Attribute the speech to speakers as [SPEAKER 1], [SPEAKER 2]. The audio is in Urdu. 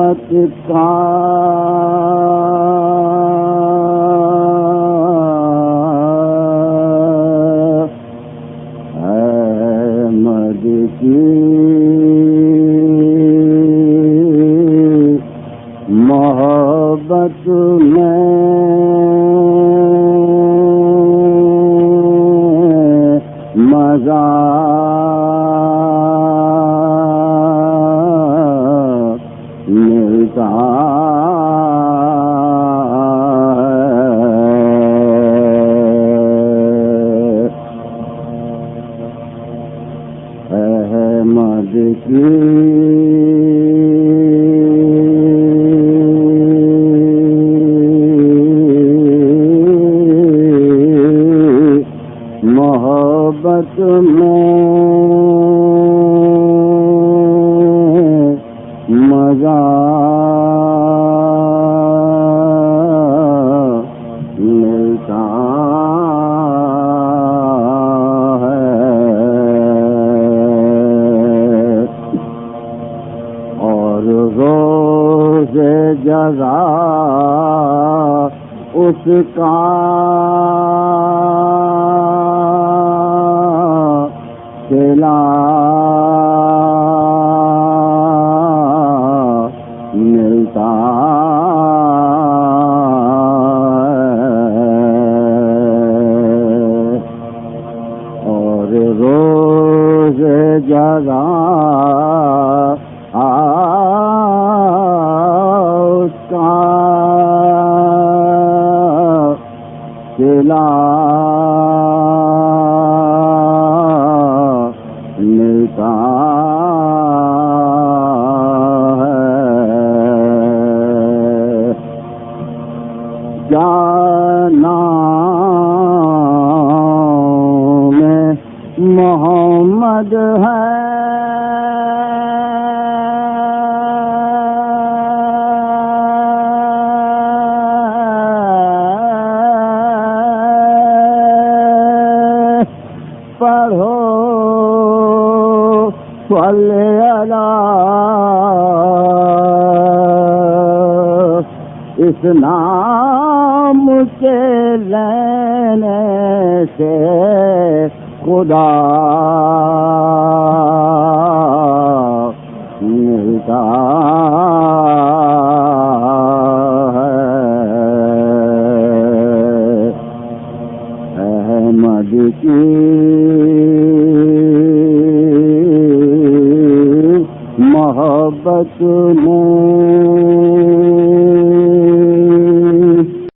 [SPEAKER 1] محبت کا احمد کی محبت میں مزہ ملتا ہے احمد کی محبت میں مزہ ملتا ہے اور روز جزا اس کا صلہ ملتا ہے اور روز جزا اس کا صلہ ملتا ہے جانا میں محمد ہے پڑھو صلی اللہ اس نام کے لینے سے خدا ملتا ہے احمد کی محبت میں